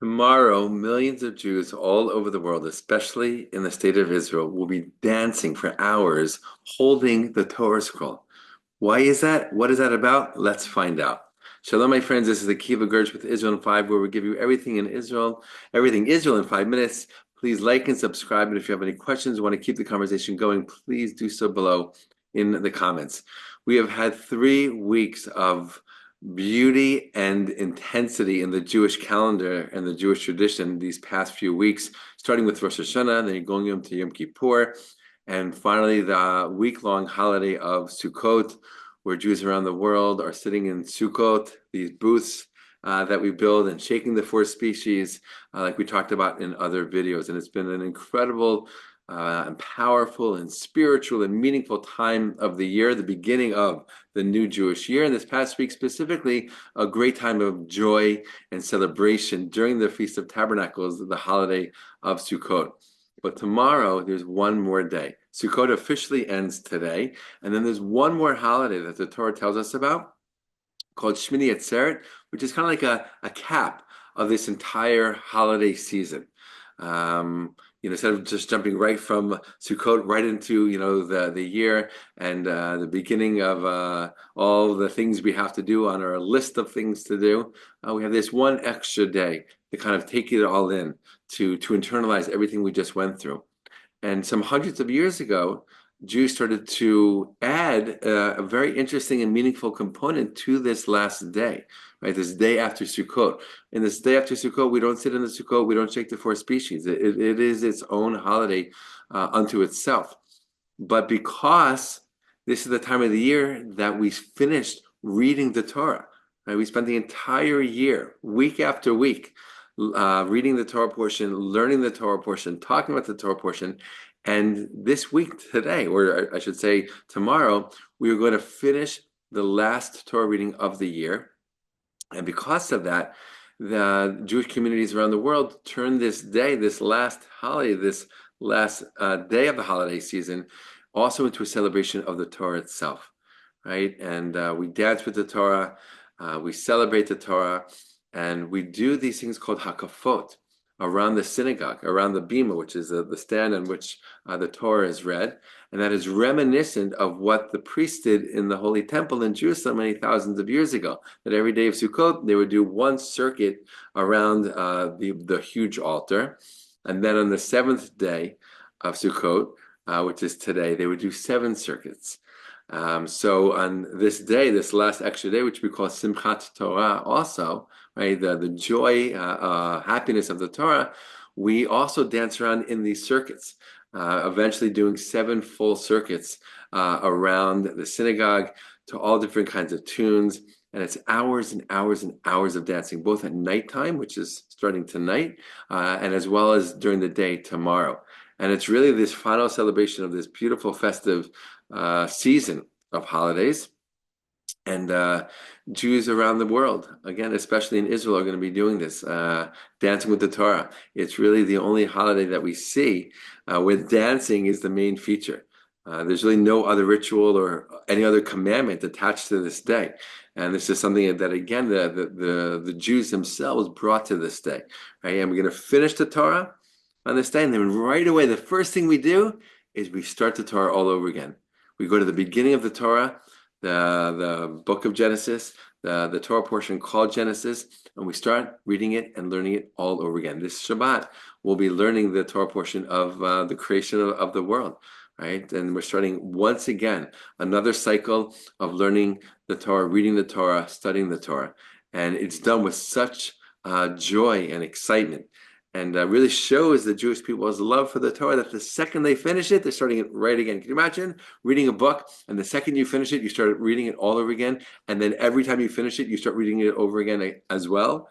Tomorrow, millions of Jews all over the world, especially in the state of Israel, will be dancing for hours holding the Torah scroll. Why is that? What is that about? Let's find out. Shalom, my friends. This is the Kiva Gersh with Israel in 5, where we give you everything Israel in 5 minutes. Please like and subscribe. And if you have any questions, want to keep the conversation going, please do so below in the comments. We have had 3 weeks of beauty and intensity in the Jewish calendar and the Jewish tradition these past few weeks, starting with Rosh Hashanah, then you're going into Yom Kippur, and finally the week-long holiday of Sukkot, where Jews around the world are sitting in Sukkot, these booths that we build, and shaking the four species, like we talked about in other videos. And it's been an incredible and powerful and spiritual and meaningful time of the year, the beginning of the new Jewish year. And this past week specifically, a great time of joy and celebration during the Feast of Tabernacles, the holiday of Sukkot. But tomorrow, there's one more day. Sukkot officially ends today. And then there's one more holiday that the Torah tells us about called Shmini Atzeret, which is kind of like a cap of this entire holiday season. Instead of just jumping right from Sukkot right into, the year and the beginning of all the things we have to do on our list of things to do, we have this one extra day to kind of take it all in, to internalize everything we just went through. And some hundreds of years ago, Jews started to add a very interesting and meaningful component to this last day, right? This day after Sukkot. In this day after Sukkot, we don't sit in the Sukkot, we don't shake the four species. It is its own holiday unto itself. But because this is the time of the year that we finished reading the Torah, right? We spent the entire year, week after week, reading the Torah portion, learning the Torah portion, talking about the Torah portion. And this week, today, or I should say tomorrow, we are going to finish the last Torah reading of the year. And because of that, the Jewish communities around the world turn this day, this last holiday, this last day of the holiday season, also into a celebration of the Torah itself, right? And we dance with the Torah, we celebrate the Torah, and we do these things called hakafot around the synagogue, around the bima, which is the stand on which the Torah is read. And that is reminiscent of what the priests did in the Holy Temple in Jerusalem many thousands of years ago. That every day of Sukkot, they would do one circuit around the huge altar. And then on the seventh day of Sukkot, which is today, they would do 7 circuits. So on this day, this last extra day, which we call Simchat Torah also, right, the joy, happiness of the Torah, we also dance around in these circuits, eventually doing 7 full circuits around the synagogue to all different kinds of tunes. And it's hours and hours and hours of dancing, both at nighttime, which is starting tonight, and as well as during the day tomorrow. And it's really this final celebration of this beautiful festive season of holidays. And Jews around the world, again, especially in Israel, are going to be doing this, dancing with the Torah. It's really the only holiday that we see where dancing is the main feature. There's really no other ritual or any other commandment attached to this day. And this is something that, again, the Jews themselves brought to this day. Right? And we're going to finish the Torah on this day. And then right away, the first thing we do is we start the Torah all over again. We go to the beginning of the Torah, the book of Genesis, the Torah portion called Genesis, and we start reading it and learning it all over again. This Shabbat, we'll be learning the Torah portion of the creation of the world, right? And we're starting once again another cycle of learning the Torah, reading the Torah, studying the Torah. And it's done with such joy and excitement. And really shows the Jewish people's love for the Torah that the second they finish it, they're starting it right again. Can you imagine reading a book and the second you finish it, you start reading it all over again, and then every time you finish it, you start reading it over again as well?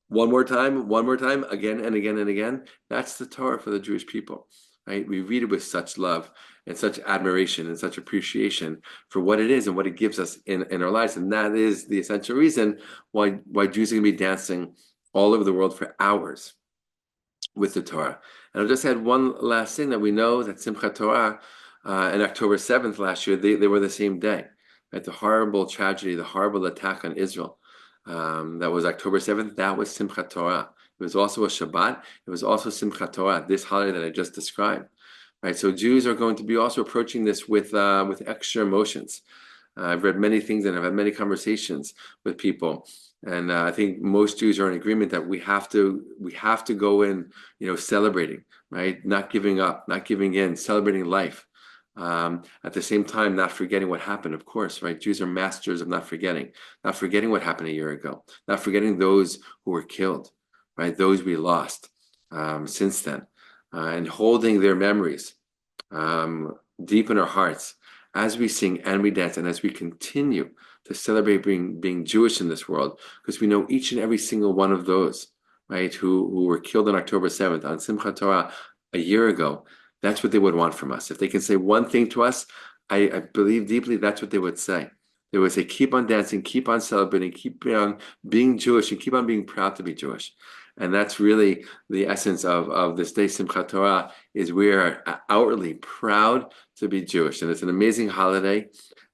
One more time, again and again and again. That's the Torah for the Jewish people, right? We read it with such love and such admiration and such appreciation for what it is and what it gives us in our lives. And that is the essential reason why Jews are going to be dancing all over the world for hours with the Torah. And I'll just add one last thing that we know, that Simchat Torah on October 7th last year, they were the same day. Right? The horrible tragedy, the horrible attack on Israel, that was October 7th, that was Simchat Torah. It was also a Shabbat. It was also Simchat Torah, this holiday that I just described. Right, so Jews are going to be also approaching this with extra emotions. I've read many things and I've had many conversations with people, and I think most Jews are in agreement that we have to go in, celebrating, right? Not giving up, not giving in, celebrating life. At the same time, not forgetting what happened, of course, right? Jews are masters of not forgetting what happened a year ago, not forgetting those who were killed, right? Those we lost since then, and holding their memories deep in our hearts as we sing and we dance and as we continue to celebrate being Jewish in this world, because we know each and every single one of those, right, who were killed on October 7th on Simchat Torah a year ago. That's what they would want from us. If they can say one thing to us, I believe deeply that's what they would say. They would say, keep on dancing, keep on celebrating, keep on being Jewish, and keep on being proud to be Jewish. And that's really the essence of this day, Simchat Torah, is we are outwardly proud to be Jewish. And it's an amazing holiday,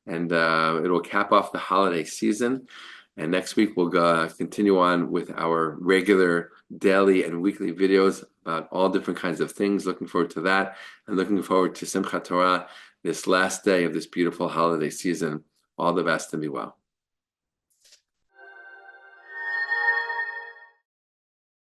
and it will cap off the holiday season. And next week, we'll continue on with our regular daily and weekly videos about all different kinds of things. Looking forward to that, and looking forward to Simchat Torah, this last day of this beautiful holiday season. All the best and be well.